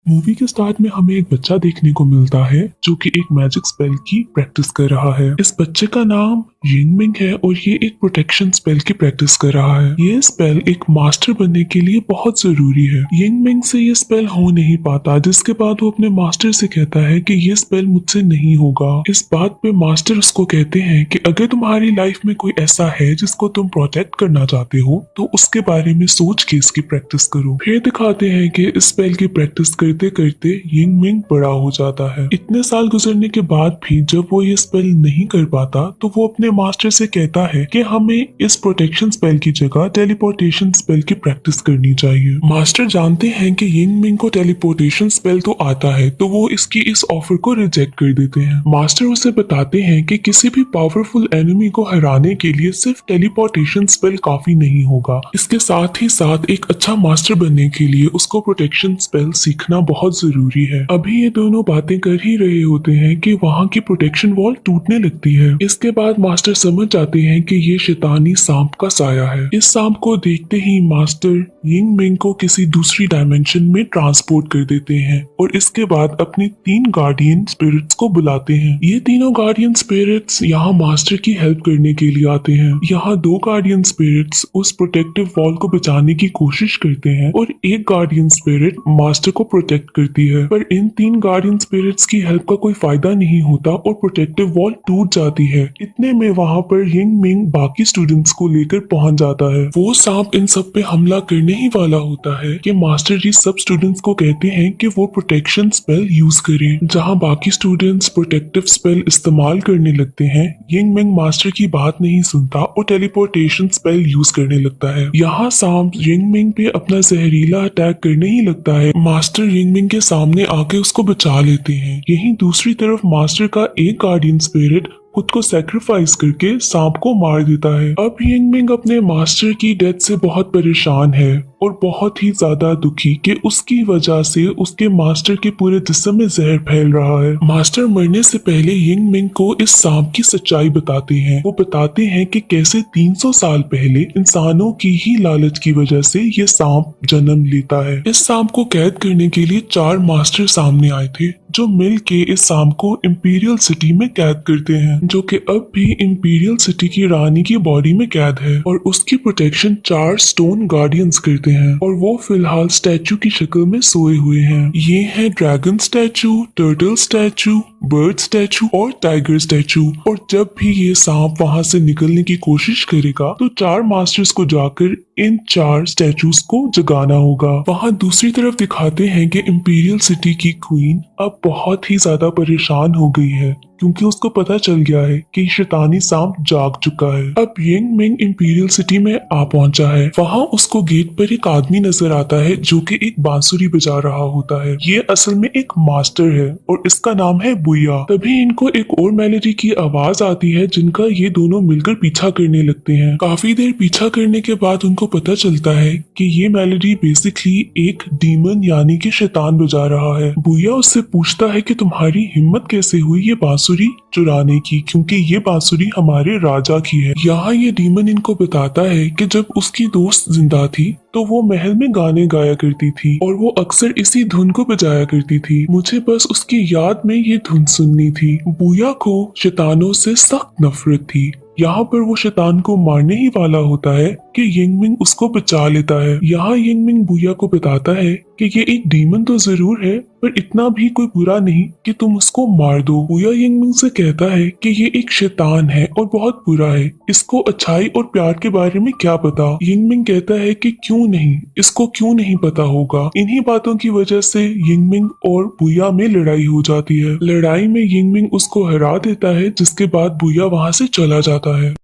Movie के start में हमें एक बच्चा देखने को मिलता है जो कि एक मैजिक स्पेल की प्रैक्टिस कर रहा है। इस बच्चे का नाम यिंगमिंग है और ये एक प्रोटेक्शन स्पेल की प्रैक्टिस कर रहा है। ये स्पेल एक मास्टर बनने के लिए बहुत जरूरी है। यिंगमिंग से ये स्पेल हो नहीं पाता, जिसके बाद वो अपने मास्टर से कहता है कि ये स्पेल मुझसे नहीं होगा। इस बात पे मास्टर उसको कहते हैं कि अगर तुम्हारी लाइफ में कोई ऐसा है जिसको तुम प्रोटेक्ट करना चाहते हो तो उसके बारे में सोच के इसकी प्रैक्टिस करो। फिर दिखाते हैं कि इस स्पेल की प्रैक्टिस करते करते यिंगमिंग बड़ा हो जाता है। इतने साल गुजरने के बाद भी जब वो ये स्पेल नहीं कर पाता तो वो अपने मास्टर से कहता है कि हमें इस प्रोटेक्शन स्पेल की जगह टेलीपोर्टेशन स्पेल की प्रैक्टिस करनी चाहिए। मास्टर जानते हैं कि यिंगमिंग को टेलीपोर्टेशन स्पेल तो आता है, तो वो इसकी इस ऑफर को रिजेक्ट कर देते हैं। मास्टर उसे बताते हैं कि किसी भी पावरफुल एनिमी को हराने के लिए सिर्फ टेलीपोर्टेशन स्पेल काफी नहीं होगा, इसके साथ ही साथ एक अच्छा मास्टर बनने के लिए उसको प्रोटेक्शन स्पेल सीखना बहुत जरूरी है। अभी ये दोनों बातें कर ही रहे होते हैं कि वहाँ की प्रोटेक्शन वॉल टूटने लगती है। इसके बाद मास्टर समझ जाते हैं कि ये शैतानी सांप का साया है। इस सांप को देखते ही मास्टर यिंगमिंग को किसी दूसरी डायमेंशन में ट्रांसपोर्ट कर देते हैं और इसके बाद अपनी 3 गार्डियन स्पिरिट्स को बुलाते हैं। ये तीनों गार्डियन स्पिरिट्स यहाँ मास्टर की हेल्प करने के लिए आते हैं। यहाँ 2 गार्डियन स्पिरिट्स उस प्रोटेक्टिव वॉल को बचाने की कोशिश करते हैं और एक गार्डियन स्पिरिट मास्टर को प्रोटेक्ट करती है, पर इन 3 गार्डियन स्पिरिट्स की हेल्प का कोई फायदा नहीं होता और प्रोटेक्टिव वॉल टूट जाती है। इतने में वहाँ पर यिंगमिंग बाकी स्टूडेंट्स को लेकर पहुंच जाता है। वो सांप इन सब पे हमला करने ही वाला होता है कि मास्टर जी सब स्टूडेंट्स को कहते हैं कि वो प्रोटेक्शन स्पेल यूज करें। जहाँ बाकी स्टूडेंट्स प्रोटेक्टिव स्पेल इस्तेमाल करने लगते हैं, यिंगमिंग मास्टर की बात नहीं सुनता और टेलीपोर्टेशन स्पेल यूज करने लगता है। यहाँ सांप यिंगमिंग पे अपना जहरीला अटैक करने ही लगता है। मास्टर यिंगमिंग के सामने आके उसको बचा लेते हैं। यहीं दूसरी तरफ मास्टर का एक गार्डियन स्पिरिट खुद को सैक्रिफाइस करके सांप को मार देता है। अब यिंगमिंग अपने मास्टर की डेथ से बहुत परेशान है और बहुत ही ज्यादा दुखी कि उसकी वजह से उसके मास्टर के पूरे जिस्म में जहर फैल रहा है। मास्टर मरने से पहले यिंगमिंग को इस सांप की सच्चाई बताते हैं। वो बताते हैं कि कैसे 300 साल पहले इंसानों की ही लालच की वजह से ये सांप जन्म लेता है। इस सांप को कैद करने के लिए 4 मास्टर सामने आए थे जो मिल के इस सांप को इंपीरियल सिटी में कैद करते हैं, जो कि अब भी इंपीरियल सिटी की रानी की बॉडी में कैद है और उसकी प्रोटेक्शन 4 स्टोन गार्डियंस करते हैं और वो फिलहाल स्टैचू की शक्ल में सोए हुए हैं। ये है dragon statue, turtle statue, bird statue और टाइगर स्टैचू। और जब भी ये सांप वहां से निकलने की कोशिश करेगा तो 4 मास्टर्स को जाकर इन 4 स्टैचूज को जगाना होगा। वहां दूसरी तरफ दिखाते हैं कि इंपीरियल सिटी की क्वीन अब बहुत ही ज्यादा परेशान हो गई है क्योंकि उसको पता चल गया है कि शैतानी सांप जाग चुका है। अब यिंगमिंग इंपीरियल सिटी में आ पहुंचा है। वहां उसको गेट पर एक आदमी नजर आता है जो कि एक बांसुरी बजा रहा होता है। ये असल में एक मास्टर है और इसका नाम है बुया। तभी इनको एक और मेलोडी की आवाज आती है जिनका ये दोनों मिलकर पीछा करने लगते हैं। काफी देर पीछा करने के बाद उनको पता चलता है कि ये मेलोडी बेसिकली एक डीमन यानी कि शैतान बजा रहा है। बुया उससे पूछता है कि तुम्हारी हिम्मत कैसे हुई ये बांसुरी चुराने की, क्योंकि ये बांसुरी हमारे राजा की है। यहाँ ये डीमन इनको बताता है कि जब उसकी दोस्त जिंदा थी तो वो महल में गाने गाया करती थी और वो अक्सर इसी धुन को बजाया करती थी। मुझे बस उसकी याद में ये धुन सुननी थी। बुया को शैतानों से सख्त नफरत थी। यहाँ पर वो शैतान को मारने ही वाला होता है कि यिंगमिंग उसको बचा लेता है। यहाँ यिंगमिंग बुया को बताता है कि ये एक डीमन तो जरूर है पर इतना भी कोई बुरा नहीं कि तुम उसको मार दो। बुया यिंगमिंग से कहता है कि ये एक शैतान है और बहुत बुरा है, इसको अच्छाई और प्यार के बारे में क्या पता। यिंगमिंग कहता है कि क्यों नहीं, इसको क्यों नहीं पता होगा। इन्हीं बातों की वजह से यिंगमिंग और बुया में लड़ाई हो जाती है। लड़ाई में यिंगमिंग उसको हरा देता है जिसके बाद बुया वहां से चला जाता है।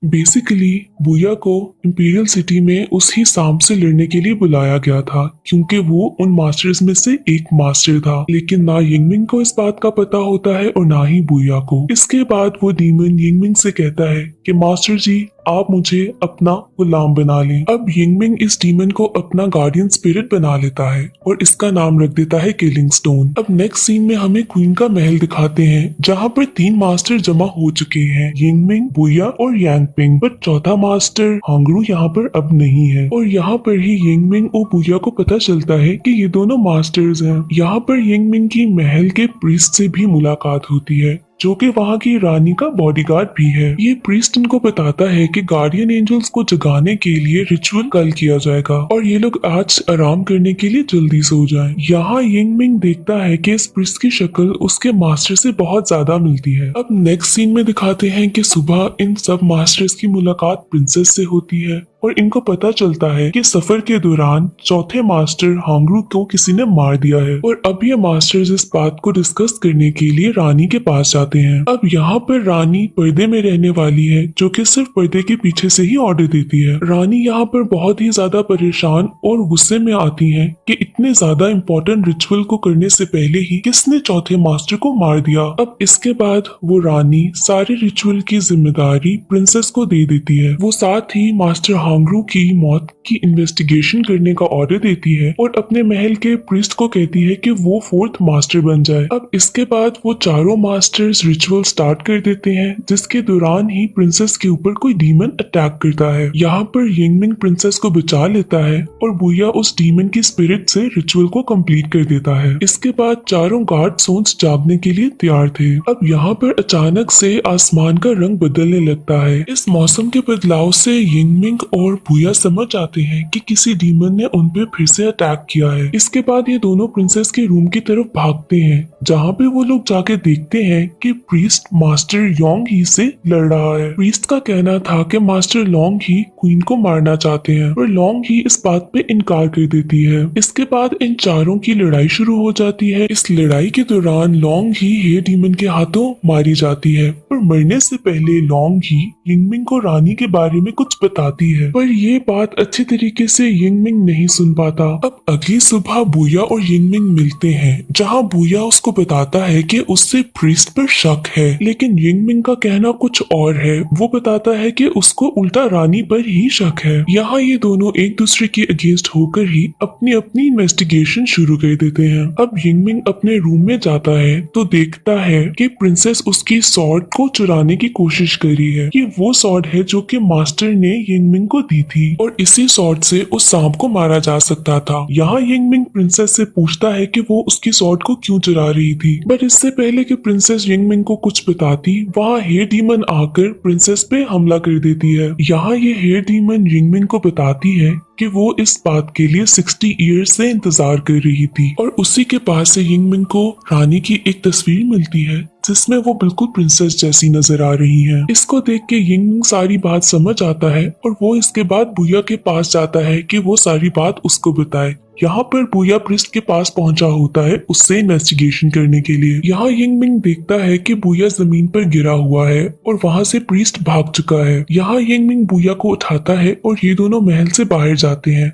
बेसिकली बुया को इंपीरियल सिटी में उसी सांप से लड़ने के लिए बुलाया गया था क्योंकि वो उन मास्टर्स में से एक मास्टर था, लेकिन ना यिंगमिंग को इस बात का पता होता है और ना ही बुया को। इसके बाद वो डीमन यिंगमिंग से कहता है कि मास्टर जी आप मुझे अपना गुलाम बना लें। अब यिंगमिंग इस डीमन को अपना गार्डियन स्पिरिट बना लेता है और इसका नाम रख देता है किलिंग स्टोन। अब नेक्स्ट सीन में हमें क्वीन का महल दिखाते हैं जहाँ पर 3 मास्टर जमा हो चुके हैं, यिंगमिंग, बुया और यांगपिंग। बट चौथा मास्टर हांगरू यहाँ पर अब नहीं है और यहाँ पर ही यिंगमिंग और बुया को पता चलता है कि ये दोनों मास्टर्स हैं। यहाँ पर यिंगमिंग की महल के प्रीस्ट से भी मुलाकात होती है जो कि वहाँ की रानी का बॉडीगार्ड भी है। ये प्रीस्ट इनको बताता है कि गार्डियन एंजल्स को जगाने के लिए रिचुअल कल किया जाएगा और ये लोग आज आराम करने के लिए जल्दी सो जाएं। यहाँ यिंगमिंग देखता है कि इस प्रीस्ट की शक्ल उसके मास्टर से बहुत ज्यादा मिलती है। अब नेक्स्ट सीन में दिखाते हैं कि सुबह इन सब मास्टर्स की मुलाकात प्रिंसेस से होती है और इनको पता चलता है कि सफर के दौरान चौथे मास्टर हांगरू को किसी ने मार दिया है और अब ये मास्टर्स इस बात को डिस्कस करने के लिए रानी के पास जाते हैं। अब यहाँ पर रानी पर्दे में रहने वाली है जो कि सिर्फ पर्दे के पीछे से ही ऑर्डर देती है। रानी यहाँ पर बहुत ही ज्यादा परेशान और गुस्से में आती है कि इतने ज्यादा इम्पोर्टेंट रिचुअल को करने से पहले ही किसने चौथे मास्टर को मार दिया। अब इसके बाद वो रानी सारे रिचुअल की जिम्मेदारी प्रिंसेस को दे देती है। वो साथ ही मास्टर हांगरू की मौत की इन्वेस्टिगेशन करने का ऑर्डर देती है और अपने महल के प्रीस्ट को कहती है कि वो 4th मास्टर बन जाए। अब इसके बाद वो चारों मास्टर्स रिचुअल स्टार्ट कर देते हैं जिसके दौरान ही प्रिंसेस के ऊपर कोई डीमन अटैक करता है। यहाँ पर यिंगमिंग प्रिंसेस को बचा लेता है और बुया उस डीमन की स्पिरिट से रिचुअल को कंप्लीट कर देता है। इसके बाद चारों गार्ड सोन्स जागने के लिए तैयार थे। अब यहाँ पर अचानक से आसमान का रंग बदलने लगता है। इस मौसम के बदलाव से यिंगमिंग और बुया समझ आते हैं कि किसी डीमन ने उन पे फिर से अटैक किया है। इसके बाद ये दोनों प्रिंसेस के रूम की तरफ भागते हैं जहाँ पे वो लोग जाके देखते हैं कि प्रीस्ट मास्टर योंग ही से लड़ रहा है। प्रीस्ट का कहना था कि मास्टर लोंग ही क्वीन को मारना चाहते हैं और लोंग ही इस बात पे इनकार कर देती है। इसके बाद इन चारों की लड़ाई शुरू हो जाती है। इस लड़ाई के दौरान लोंग ही हे डीमन के हाथों मारी जाती है और मरने से पहले लोंग ही यिंगमिंग को रानी के बारे में कुछ बताती है पर ये बात अच्छे तरीके से यिंगमिंग नहीं सुन पाता। अब अगली सुबह बुया और यिंगमिंग मिलते हैं जहाँ बुया उसको बताता है कि उससे प्रीस्ट पर शक है लेकिन यिंगमिंग का कहना कुछ और है। वो बताता है कि उसको उल्टा रानी पर ही शक है। यहाँ ये दोनों एक दूसरे के अगेंस्ट होकर ही अपनी अपनी इन्वेस्टिगेशन शुरू कर देते हैं। अब यिंगमिंग अपने रूम में जाता है तो देखता है कि प्रिंसेस उसकी सॉर्ड को चुराने की कोशिश कर रही है। ये वो सॉर्ड है जो कि मास्टर ने यिंगमिंग को दी थी और इसी सॉर्ड से उस सांप को मारा जा सकता था। यहाँ यिंगमिंग प्रिंसेस से पूछता है कि वो उसकी सॉर्ड को क्यों चुरा रही थी बट इससे पहले कि प्रिंसेस यिंगमिंग को कुछ बताती वहाँ हेयर डीमन आकर प्रिंसेस पे हमला कर देती है। यहाँ ये हेयर डीमन यिंगमिंग को बताती है कि वो इस बात के लिए 60 ईयर्स से इंतजार कर रही थी और उसी के पास से यिंगमिंग को रानी की एक तस्वीर मिलती है जिसमें वो बिल्कुल प्रिंसेस जैसी नजर आ रही है। इसको देख के यिंगमिंग सारी बात समझ आता है और वो इसके बाद बुया के पास जाता है कि वो सारी बात उसको बताए। यहाँ पर बुया प्रिस्ट के पास पहुंचा होता है उससे इन्वेस्टिगेशन करने के लिए। यहाँ यिंगमिंग देखता है कि बुया जमीन पर गिरा हुआ है और वहाँ से प्रिस्ट भाग चुका है। यहाँ यिंगमिंग बुया को उठाता है और ये दोनों महल से बाहर जाते हैं।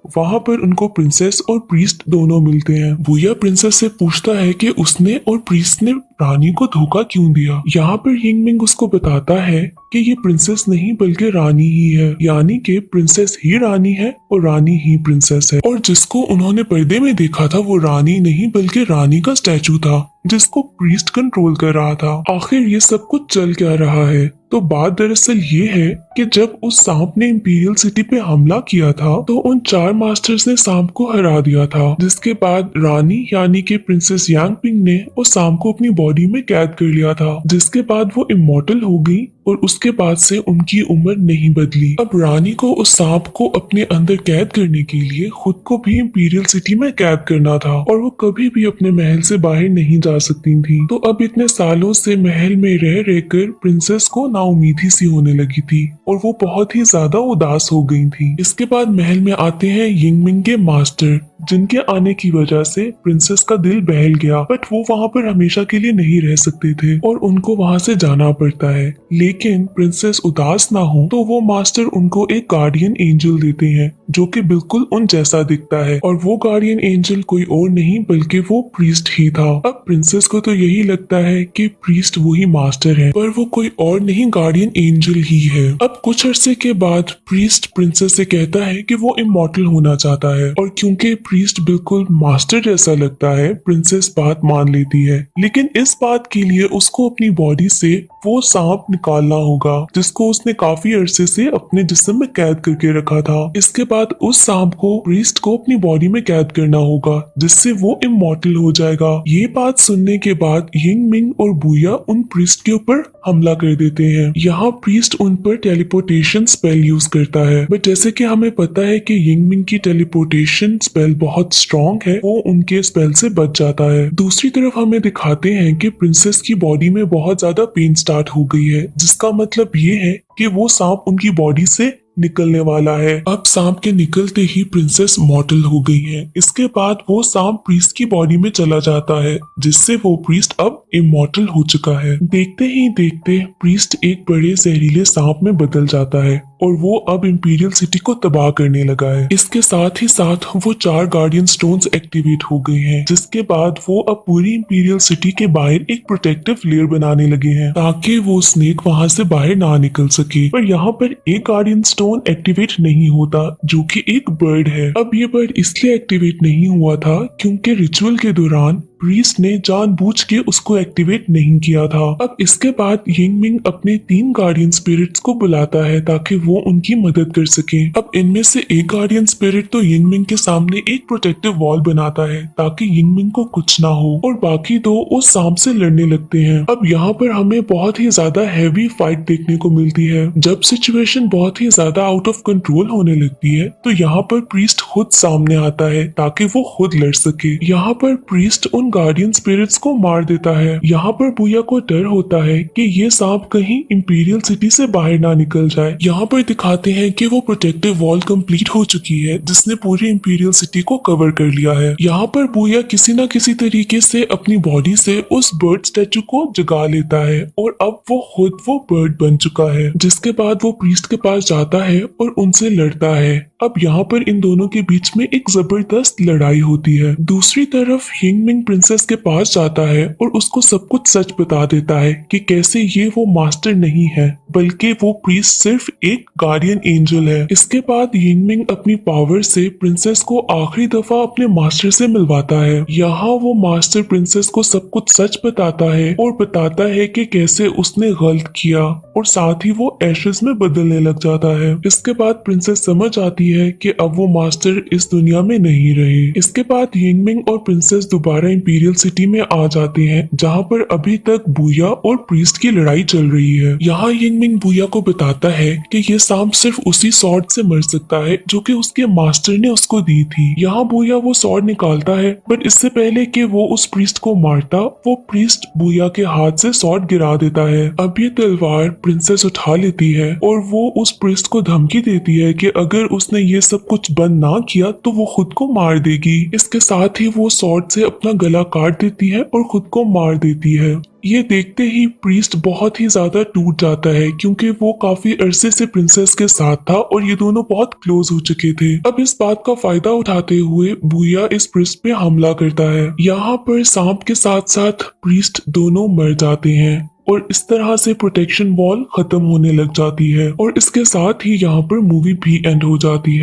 वहाँ पर उनको प्रिंसेस और प्रीस्ट दोनों मिलते हैं। बुया प्रिंसेस से पूछता है कि उसने और प्रीस्ट ने रानी को धोखा क्यों दिया। यहाँ पर यिंगमिंग उसको बताता है कि ये प्रिंसेस नहीं बल्कि रानी ही है, यानी कि प्रिंसेस ही रानी है और रानी ही प्रिंसेस है और जिसको उन्होंने पर्दे में देखा था वो रानी नहीं बल्कि रानी का स्टैचू था जिसको प्रीस्ट कंट्रोल कर रहा था। आखिर ये सब कुछ चल क्या रहा है? तो बात दरअसल ये है कि जब उस सांप ने इंपीरियल सिटी पे हमला किया था तो उन 4 मास्टर्स ने सांप को हरा दिया था जिसके बाद रानी यानी कि प्रिंसेस यांगपिंग ने उस सांप को अपनी बॉडी में कैद कर लिया था जिसके बाद वो इमॉर्टल हो गई और उसके बाद से उनकी उम्र नहीं बदली। अब रानी को उस सांप को अपने अंदर कैद करने के लिए खुद को भी इंपीरियल सिटी में कैद करना था और वो कभी भी अपने महल से बाहर नहीं जा सकती थी। तो अब इतने सालों से महल में रह रहकर प्रिंसेस को नाउमीदी सी होने लगी थी और वो बहुत ही ज्यादा उदास हो गई थी। इसके बाद महल में आते हैं यिंगमिंग के मास्टर जिनके आने की वजह से प्रिंसेस का दिल बहल गया, बट वो वहाँ पर हमेशा के लिए नहीं रह सकते थे और उनको वहाँ से जाना पड़ता है। लेकिन प्रिंसेस उदास ना हो तो वो मास्टर उनको एक गार्डियन एंजल देते हैं जो कि बिल्कुल उन जैसा दिखता है, और वो गार्डियन एंजल कोई और नहीं बल्कि वो प्रीस्ट ही था। अब प्रिंसेस को तो यही लगता है कि प्रीस्ट वही मास्टर है, पर वो कोई और नहीं गार्डियन एंजल ही है। अब कुछ अरसे के बाद प्रीस्ट प्रिंसेस से कहता है कि वो इमॉर्टल होना चाहता है, और क्योंकि प्रीस्ट बिल्कुल मास्टर जैसा लगता है प्रिंसेस बात मान लेती है। लेकिन इस बात के लिए उसको अपनी बॉडी से वो सांप निकालना होगा जिसको उसने काफी अरसे से अपने जिस्म में कैद करके रखा था। इसके बाद उस सांप को प्रीस्ट को अपनी बॉडी में कैद करना होगा जिससे वो इमॉर्टल हो जाएगा। ये बात सुनने के बाद यिंग मिंग और बुया उन प्रीस्ट के ऊपर हमला कर देते हैं। यहाँ प्रीस्ट उन पर टेलीपोर्टेशन स्पेल यूज करता है, बट जैसे कि हमें पता है कि यिंग मिंग की टेलीपोर्टेशन स्पेल बहुत स्ट्रॉन्ग है, वो उनके स्पेल से बच जाता है। दूसरी तरफ हमें दिखाते हैं कि प्रिंसेस की बॉडी में बहुत ज्यादा पेन स्टार्ट हो गई है, जिसका मतलब ये है कि वो सांप उनकी बॉडी से निकलने वाला है। अब सांप के निकलते ही प्रिंसेस मॉर्टल हो गई है। इसके बाद वो सांप प्रीस्ट की बॉडी में चला जाता है जिससे वो प्रीस्ट अब इमॉर्टल हो चुका है। देखते ही देखते प्रीस्ट एक बड़े जहरीले सांप में बदल जाता है और वो अब इंपीरियल सिटी को तबाह करने लगा है। इसके साथ ही साथ वो 4 गार्डियन स्टोन्स एक्टिवेट हो गए हैं, जिसके बाद वो अब पूरी इंपीरियल सिटी के बाहर एक प्रोटेक्टिव लेयर बनाने लगे हैं ताकि वो स्नेक वहां से बाहर ना निकल सके। पर यहाँ पर एक गार्डियन स्टोन एक्टिवेट नहीं होता जो कि एक बर्ड है। अब ये बर्ड इसलिए एक्टिवेट नहीं हुआ था क्योंकि रिचुअल के दौरान प्रीस्ट ने जानबूझ के उसको एक्टिवेट नहीं किया था। अब इसके बाद यिंग मिंग अपने 3 गार्डियन स्पिरिट्स को बुलाता है ताकि वो उनकी मदद कर सके। अब इनमें से एक गार्डियन स्पिरिट तो यिंग मिंग के सामने एक प्रोटेक्टिव वॉल बनाता है ताकि यिंग मिंग को कुछ ना हो, और बाकी 2 उस सांप से लड़ने लगते हैं। अब यहाँ पर हमें बहुत ही ज्यादा हैवी फाइट देखने को मिलती है। जब सिचुएशन बहुत ही ज्यादा आउट ऑफ कंट्रोल होने लगती है तो यहाँ पर प्रीस्ट खुद सामने आता है ताकि वो खुद लड़ सके। यहाँ पर प्रीस्ट उन गार्डियन स्पिरिट्स को मार देता है। यहाँ पर बुया को डर होता है कि ये सांप कहीं इंपीरियल सिटी से बाहर ना निकल जाए। यहाँ पर दिखाते हैं कि वो प्रोटेक्टिव वॉल कंप्लीट हो चुकी है जिसने पूरी इंपीरियल सिटी को कवर कर लिया है। यहाँ पर बुया किसी न किसी तरीके से अपनी बॉडी से उस बर्ड स्टैचू को जगा लेता है और अब वो खुद वो बर्ड बन चुका है, जिसके बाद वो प्रीस्ट के पास जाता है और उनसे लड़ता है। अब यहाँ पर इन दोनों के बीच में एक जबरदस्त लड़ाई होती है। दूसरी तरफ यिंग मिंग प्रिंसेस के पास जाता है और उसको सब कुछ सच बता देता है कि कैसे ये वो मास्टर नहीं है बल्कि वो प्रीस्ट सिर्फ एक गार्डियन एंजल है। इसके बाद यिंग मिंग अपनी पावर से प्रिंसेस को आखिरी दफा अपने मास्टर से मिलवाता है। यहाँ वो मास्टर प्रिंसेस को सब कुछ सच बताता है और बताता है कि कैसे उसने गलत किया, और साथ ही वो एशेस में बदलने लग जाता है। इसके बाद प्रिंसेस समझ आती है कि अब वो मास्टर इस दुनिया में नहीं रहे। इसके बाद यिंग मिंग और प्रिंसेस दोबारा इंपीरियल सिटी में आ जाते हैं जहाँ पर अभी तक बुया और प्रीस्ट की लड़ाई चल रही है। यहाँ यिंग मिंग बुया को बताता है कि ये सांप सिर्फ उसी सॉर्ड से मर सकता है जो कि उसके मास्टर ने उसको दी थी। यहाँ बुया वो सॉर्ड निकालता है, बट इससे पहले कि वो उस प्रीस्ट को मारता वो प्रीस्ट बुया के हाथ से सॉर्ड गिरा देता है। अब ये तलवार प्रिंसेस उठा लेती है और वो उस प्रीस्ट को धमकी देती है कि अगर उसने ये सब कुछ बंद ना किया तो वो खुद को मार देगी। इसके साथ ही वो सॉर्ड से अपना गला काट देती है और खुद को मार देती है। ये देखते ही प्रीस्ट बहुत ही ज्यादा टूट जाता है क्योंकि वो काफी अरसे से प्रिंसेस के साथ था और ये दोनों बहुत क्लोज हो चुके थे। अब इस बात का फायदा उठाते हुए बुया इस प्रीस्ट पे हमला करता है। यहाँ पर सांप के साथ साथ प्रीस्ट दोनों मर जाते हैं और इस तरह से प्रोटेक्शन वॉल खत्म होने लग जाती है, और इसके साथ ही यहाँ पर मूवी भी एंड हो जाती है।